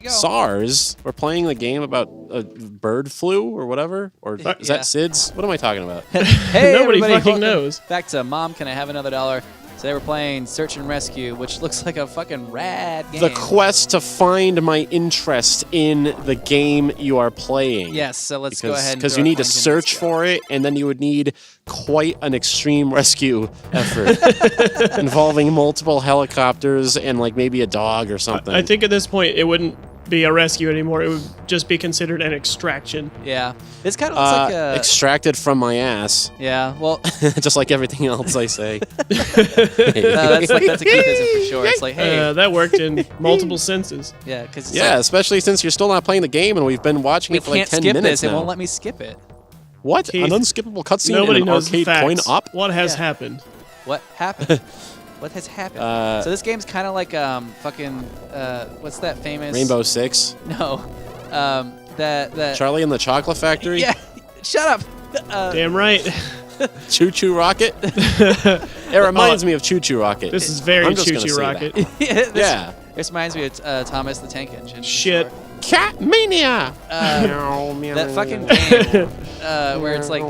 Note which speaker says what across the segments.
Speaker 1: SARS. We're playing the game about bird flu or whatever. Or is that SIDS? What am I talking about?
Speaker 2: Hey,
Speaker 3: Nobody
Speaker 2: everybody,
Speaker 3: fucking knows.
Speaker 2: Back to Mom, Can I Have Another $1? Today we're playing Search and Rescue, which looks like a fucking rad game.
Speaker 1: The quest to find my interest in the game you are playing.
Speaker 2: Yes, so let's go ahead and
Speaker 1: because you need to search for it, and then you would need quite an extreme rescue effort involving multiple helicopters and like maybe a dog or something.
Speaker 3: I think at this point it wouldn't be a rescue anymore. It would just be considered an extraction.
Speaker 2: Yeah. This kind of looks like a...
Speaker 1: Extracted from my ass.
Speaker 2: Yeah, well...
Speaker 1: just like everything else I say.
Speaker 2: that's a Keithism for sure. It's like, hey...
Speaker 3: that worked in multiple senses.
Speaker 2: Yeah, because
Speaker 1: especially since you're still not playing the game and we've been watching it for like 10 minutes now.
Speaker 2: We can't skip this. It won't let me skip it.
Speaker 1: What?
Speaker 3: Keith,
Speaker 1: an unskippable cutscene
Speaker 3: nobody
Speaker 1: in an
Speaker 3: knows
Speaker 1: arcade
Speaker 3: facts.
Speaker 1: coin-op?
Speaker 3: What has happened?
Speaker 2: What happened? What has happened? So this game's kind of like what's that famous...
Speaker 1: Rainbow Six?
Speaker 2: No. That
Speaker 1: Charlie and the Chocolate Factory?
Speaker 2: Yeah. Shut up.
Speaker 3: Damn right.
Speaker 1: Choo Choo Rocket? It reminds me of Choo Choo Rocket.
Speaker 3: This is very Choo Choo Rocket.
Speaker 2: This reminds me of Thomas the Tank Engine.
Speaker 3: Shit.
Speaker 2: Sure.
Speaker 1: Cat Mania!
Speaker 2: That fucking game where it's like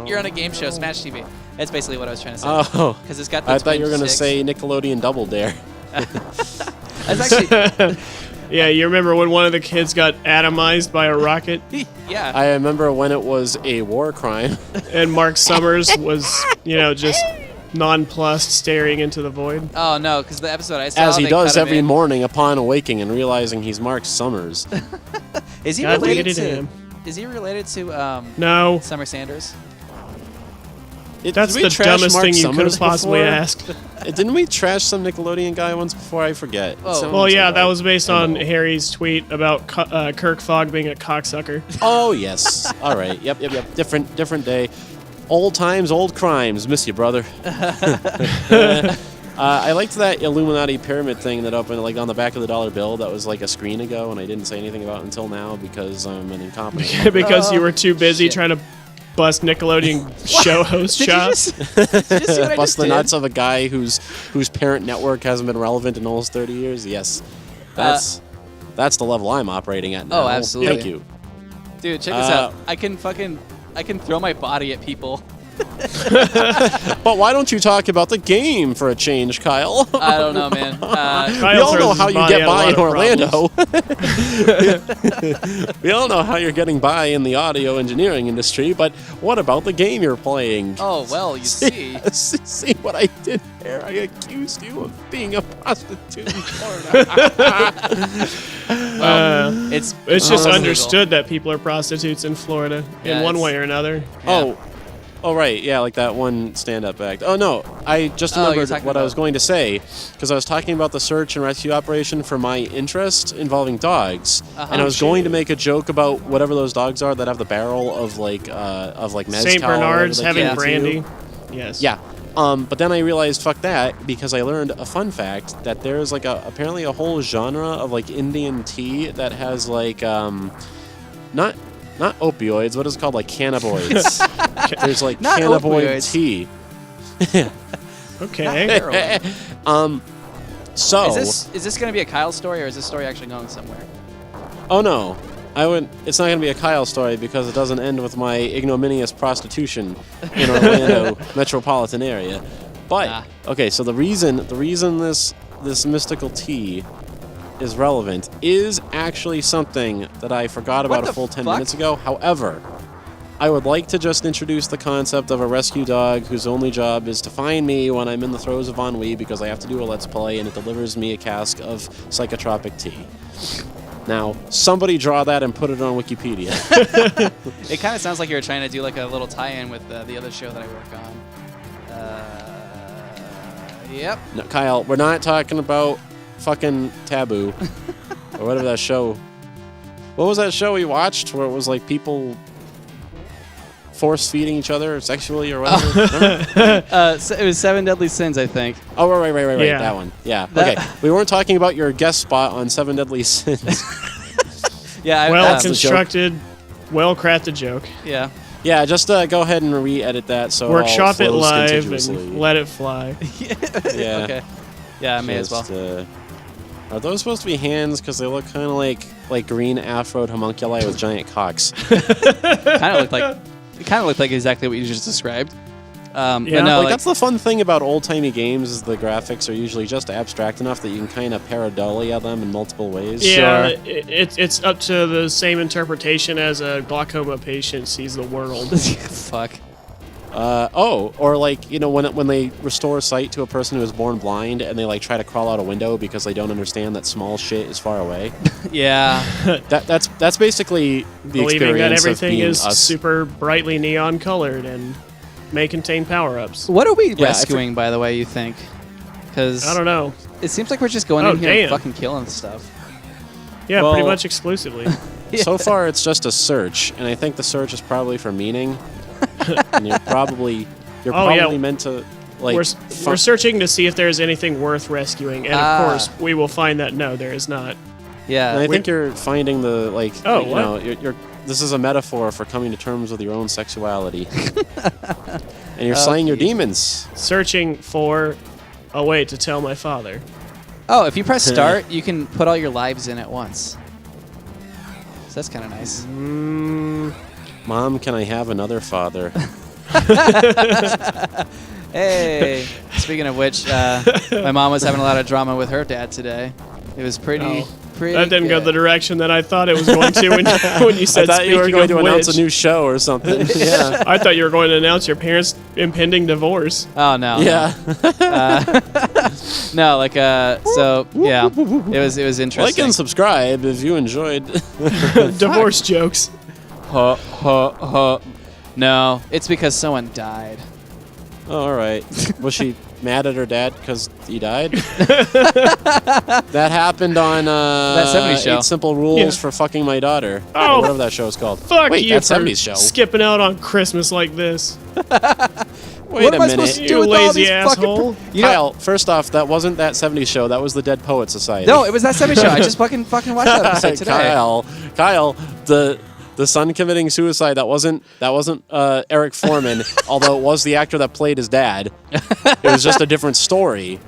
Speaker 2: you're on a game show, Smash TV. That's basically what I was trying to say.
Speaker 1: Oh,
Speaker 2: because it's got the
Speaker 1: I thought you were going to
Speaker 2: sticks.
Speaker 1: say Nickelodeon Double Dare.
Speaker 2: That's actually...
Speaker 3: Yeah, you remember when one of the kids got atomized by a rocket?
Speaker 2: Yeah.
Speaker 1: I remember when it was a war crime.
Speaker 3: And Mark Summers was, just nonplussed, staring into the void.
Speaker 2: Oh, no, because the episode I saw...
Speaker 1: As he does every morning upon awaking and realizing he's Mark Summers.
Speaker 2: Is he
Speaker 3: God
Speaker 2: related to...
Speaker 3: him.
Speaker 2: Is he related to
Speaker 3: No.
Speaker 2: Summer Sanders?
Speaker 3: That's the dumbest thing you could have possibly asked.
Speaker 1: Didn't we trash some Nickelodeon guy once before? I forget.
Speaker 2: Oh.
Speaker 3: Well, yeah, that was based on Harry's tweet about Kirk Fogg being a cocksucker.
Speaker 1: Oh, yes. All right. Yep. Different day. Old times, old crimes. Miss you, brother. I liked that Illuminati pyramid thing that opened like on the back of the dollar bill that was like a screen ago, and I didn't say anything about it until now because I'm an incompetent.
Speaker 3: Because you were too busy trying to bust Nickelodeon show host chops.
Speaker 1: Bust the nuts of a guy whose parent network hasn't been relevant in almost 30 years. Yes, that's the level I'm operating at now.
Speaker 2: Oh, absolutely.
Speaker 1: Thank you,
Speaker 2: dude. Check this out. I can throw my body at people.
Speaker 1: But why don't you talk about the game for a change, Kyle?
Speaker 2: I don't know, man.
Speaker 1: We all know how you get by in Orlando. We all know how you're getting by in the audio engineering industry, but what about the game you're playing?
Speaker 2: Oh, well, you see.
Speaker 1: See what I did there? I accused you of being a prostitute in Florida.
Speaker 2: It's
Speaker 3: just understood that people are prostitutes in Florida in one way or another.
Speaker 2: Yeah.
Speaker 1: Oh, right. Yeah, like that one stand-up act. Oh, no. I just remembered what I was going to say, because I was talking about the search and rescue operation for my interest involving dogs, and I was going to make a joke about whatever those dogs are that have the barrel of mezcal.
Speaker 3: St. Bernards having brandy. Yes.
Speaker 1: Yeah. But then I realized, fuck that, because I learned a fun fact that there's like apparently a whole genre of like Indian tea that has like not opioids. What is it called? Like cannabinoids. There's like
Speaker 2: not
Speaker 1: cannabinoid
Speaker 2: opioids.
Speaker 1: tea.
Speaker 3: Okay.
Speaker 1: So
Speaker 2: is this going to be a Kyle story, or is this story actually going somewhere?
Speaker 1: Oh no, it's not going to be a Kyle story because it doesn't end with my ignominious prostitution in Orlando metropolitan area. But okay, so the reason this mystical tea is relevant is actually something that I forgot about a full 10 minutes ago. However, I would like to just introduce the concept of a rescue dog whose only job is to find me when I'm in the throes of ennui because I have to do a Let's Play and it delivers me a cask of psychotropic tea. Now, somebody draw that and put it on Wikipedia.
Speaker 2: It kind of sounds like you were trying to do like a little tie-in with the other show that I work on. Yep.
Speaker 1: No, Kyle, we're not talking about fucking Taboo or whatever that show. What was that show we watched where it was like people force feeding each other sexually or whatever?
Speaker 2: So it was 7 Deadly Sins, I think.
Speaker 1: Oh, right.
Speaker 3: Yeah.
Speaker 1: That one. Yeah. Okay. We weren't talking about your guest spot on 7 Deadly Sins.
Speaker 2: Yeah.
Speaker 3: Well constructed, well crafted joke.
Speaker 2: Yeah.
Speaker 1: Yeah, just go ahead and re-edit that so
Speaker 3: workshop
Speaker 1: it
Speaker 3: it
Speaker 1: all flows
Speaker 3: live
Speaker 1: contiguously.
Speaker 3: and let it fly.
Speaker 1: Yeah.
Speaker 2: Okay. Yeah, I may as well.
Speaker 1: Are those supposed to be hands? Because they look kind of like green afroed homunculi with giant cocks.
Speaker 2: Kind of looked like exactly what you just described.
Speaker 3: Yeah.
Speaker 2: But no,
Speaker 1: Like, that's the fun thing about old-timey games is the graphics are usually just abstract enough that you can kind of pareidolia them in multiple ways.
Speaker 3: Yeah,
Speaker 2: Sure.
Speaker 3: it's up to the same interpretation as a glaucoma patient sees the world.
Speaker 2: fuck.
Speaker 1: Or like, when they restore sight to a person who was born blind and they like try to crawl out a window because they don't understand that small shit is far away.
Speaker 2: Yeah.
Speaker 1: That's basically the
Speaker 3: Believing that
Speaker 1: experience of
Speaker 3: everything
Speaker 1: being
Speaker 3: is
Speaker 1: us.
Speaker 3: super brightly neon colored and may contain power-ups.
Speaker 2: What are we
Speaker 1: Yeah,
Speaker 2: rescuing, by the way, you think? Because
Speaker 3: I don't know.
Speaker 2: it seems like we're just going
Speaker 3: Oh,
Speaker 2: in here and
Speaker 3: damn.
Speaker 2: fucking killing stuff.
Speaker 3: Yeah,
Speaker 1: Well-
Speaker 3: pretty much exclusively.
Speaker 1: So far, it's just a search, and I think the search is probably for meaning. And you're probably meant to like.
Speaker 3: We're searching to see if there's anything worth rescuing, and of course, we will find that no, there is not.
Speaker 2: Yeah.
Speaker 1: And I think you're finding the like.
Speaker 3: Oh,
Speaker 1: you
Speaker 3: what?
Speaker 1: know, you're. This is a metaphor for coming to terms with your own sexuality. And you're slaying your demons.
Speaker 3: Searching for a way to tell my father.
Speaker 2: Oh, if you press start, you can put all your lives in at once. So that's kind of nice.
Speaker 1: Mom, can I have another father?
Speaker 2: Hey, speaking of which, my mom was having a lot of drama with her dad today. It was pretty
Speaker 3: That didn't go
Speaker 2: good.
Speaker 3: the direction that I thought it was going to when you
Speaker 1: I
Speaker 3: said
Speaker 1: thought you were
Speaker 3: speaking
Speaker 1: going
Speaker 3: of
Speaker 1: to announce
Speaker 3: which.
Speaker 1: a new show or something. Yeah.
Speaker 3: I thought you were going to announce your parents' impending divorce.
Speaker 2: Oh no.
Speaker 1: Yeah.
Speaker 2: No, like so yeah. It was interesting.
Speaker 1: Like and subscribe if you enjoyed.
Speaker 3: Divorce jokes.
Speaker 2: No, it's because someone died.
Speaker 1: Oh, all right. Was she mad at her dad because he died? That happened on
Speaker 2: That 70s show.
Speaker 1: 8 Simple Rules
Speaker 3: Yeah.
Speaker 1: for Fucking My Daughter.
Speaker 3: Oh,
Speaker 1: Or whatever that show is called.
Speaker 3: Fuck
Speaker 1: Wait,
Speaker 3: you
Speaker 1: that's
Speaker 3: for
Speaker 1: 70s show.
Speaker 3: skipping out on Christmas like this.
Speaker 1: Wait
Speaker 2: What
Speaker 1: a
Speaker 2: am I
Speaker 1: minute.
Speaker 2: supposed to do
Speaker 3: You
Speaker 2: with all
Speaker 3: lazy
Speaker 2: these fucking
Speaker 3: asshole.
Speaker 2: You know,
Speaker 1: Kyle, first off, that wasn't that 70s show. That was the Dead Poet Society.
Speaker 2: no, it was that 70 show. I just fucking watched that episode today.
Speaker 1: Kyle, the son committing suicide. That wasn't Eric Foreman, although it was the actor that played his dad. It was just a different story.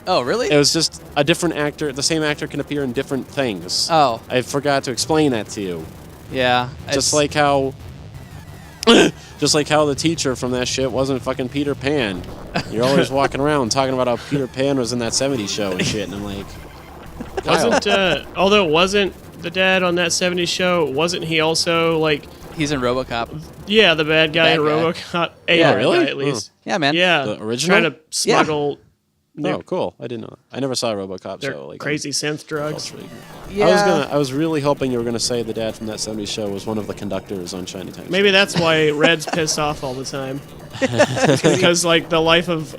Speaker 2: Oh, really?
Speaker 1: It was just a different actor. The same actor can appear in different things.
Speaker 2: Oh,
Speaker 1: I forgot to explain that to you.
Speaker 2: yeah.
Speaker 1: Just like how the teacher from that shit wasn't fucking Peter Pan. You're always walking around talking about how Peter Pan was in that 70s show and shit, and I'm like, Kyle.
Speaker 3: Although it wasn't the dad on that 70s show, wasn't he also like,
Speaker 2: he's in RoboCop.
Speaker 3: yeah, the bad guy in
Speaker 2: Bad guy.
Speaker 3: RoboCop?
Speaker 2: Yeah,
Speaker 3: bad
Speaker 1: really?
Speaker 3: guy at least.
Speaker 2: Yeah, man.
Speaker 3: Yeah,
Speaker 1: The original?
Speaker 3: trying to smuggle
Speaker 1: Oh, cool. I didn't know. I never saw RoboCop,
Speaker 3: their
Speaker 1: so like
Speaker 3: crazy synth drugs.
Speaker 2: Yeah.
Speaker 1: I was really hoping you were gonna say the dad from that 70s show was one of the conductors on Shiny Time.
Speaker 3: Maybe that's why Red's pissed off all the time. Because like the life of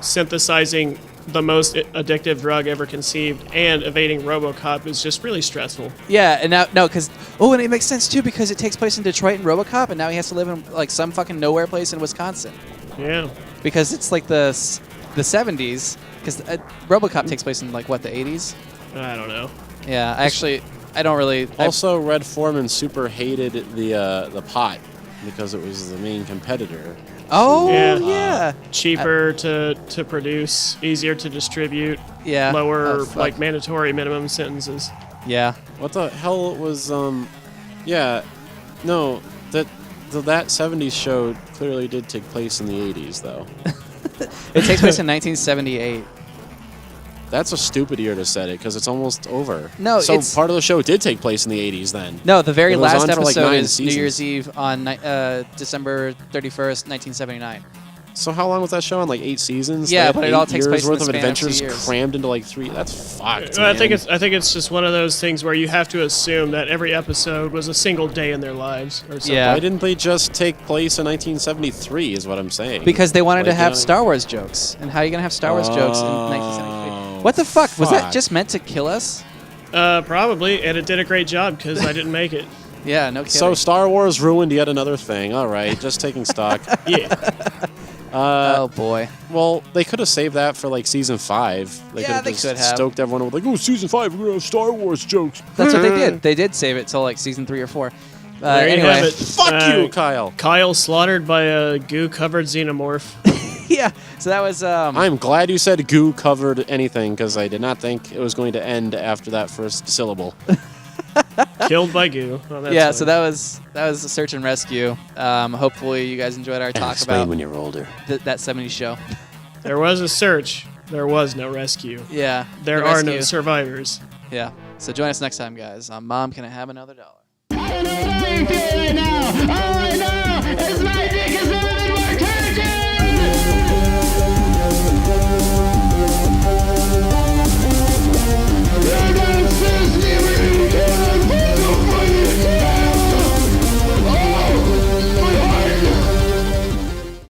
Speaker 3: synthesizing the most addictive drug ever conceived and evading RoboCop is just really stressful.
Speaker 2: Yeah, and now because and it makes sense too because it takes place in Detroit and RoboCop, and now he has to live in like some fucking nowhere place in Wisconsin
Speaker 3: Yeah.
Speaker 2: because it's like the 70s. Because RoboCop takes place in like what, the 80s?
Speaker 3: I don't know.
Speaker 2: Yeah, I don't really.
Speaker 1: Also, Red Foreman super hated the pot because it was the main competitor.
Speaker 2: Oh
Speaker 3: Yeah.
Speaker 2: yeah,
Speaker 3: Cheaper to produce, easier to distribute,
Speaker 2: yeah.
Speaker 3: lower
Speaker 2: Oh, fuck.
Speaker 3: like mandatory minimum sentences.
Speaker 2: Yeah.
Speaker 1: What the hell was yeah, no, that 70s show clearly did take place in the 80s though.
Speaker 2: It takes place in 1978.
Speaker 1: That's a stupid year to set it because it's almost over.
Speaker 2: No,
Speaker 1: so
Speaker 2: it's-
Speaker 1: part of the show did take place in the 80s then.
Speaker 2: No, the very
Speaker 1: It was
Speaker 2: last
Speaker 1: on for, like,
Speaker 2: episode
Speaker 1: 9
Speaker 2: is New
Speaker 1: seasons.
Speaker 2: Year's Eve on December 31st, 1979.
Speaker 1: So how long was that show on? Like 8 seasons?
Speaker 2: Yeah,
Speaker 1: They had
Speaker 2: but it
Speaker 1: 8
Speaker 2: all takes
Speaker 1: years
Speaker 2: place in
Speaker 1: worth
Speaker 2: the
Speaker 1: of
Speaker 2: span of 2
Speaker 1: adventures
Speaker 2: years.
Speaker 1: crammed into like 3. That's fucked.
Speaker 3: I think
Speaker 1: man.
Speaker 3: it's just one of those things where you have to assume that every episode was a single day in their lives or something.
Speaker 2: Yeah.
Speaker 1: Why didn't they just take place in 1973? Is what I'm saying.
Speaker 2: Because they wanted to
Speaker 1: Like,
Speaker 2: have
Speaker 1: you know-
Speaker 2: Star Wars jokes. And how are you going to have Star Wars jokes in 1973? What the fuck? Was
Speaker 1: fuck.
Speaker 2: that just meant to kill us?
Speaker 3: Probably, and it did a great job because I didn't make it.
Speaker 2: Yeah, no kidding.
Speaker 1: So Star Wars ruined yet another thing. All right, just taking stock.
Speaker 3: Yeah.
Speaker 2: oh, boy.
Speaker 1: Well, they could have saved that for like season 5.
Speaker 2: Yeah,
Speaker 1: could have
Speaker 2: they
Speaker 1: just
Speaker 2: could have.
Speaker 1: stoked everyone with like, oh, season 5, we're gonna have Star Wars jokes.
Speaker 2: That's what they did. They did save it till like season 3 or 4.
Speaker 3: There you
Speaker 2: anyway.
Speaker 3: have it.
Speaker 1: Fuck you, Kyle.
Speaker 3: Kyle slaughtered by a goo-covered xenomorph.
Speaker 2: Yeah. So that was.
Speaker 1: I'm glad you said goo covered anything because I did not think it was going to end after that first syllable.
Speaker 3: Killed by goo. Oh,
Speaker 2: yeah,
Speaker 3: funny.
Speaker 2: so that was a search and rescue. Hopefully you guys enjoyed our talk about
Speaker 1: when you're older.
Speaker 2: That 70s show.
Speaker 3: There was a search. There was no rescue.
Speaker 2: Yeah.
Speaker 3: There
Speaker 2: the
Speaker 3: are
Speaker 2: rescue.
Speaker 3: no survivors.
Speaker 2: Yeah. So join us next time, guys. On Mom, Can I Have Another $1?
Speaker 4: I don't know how you feel right now. All I know is my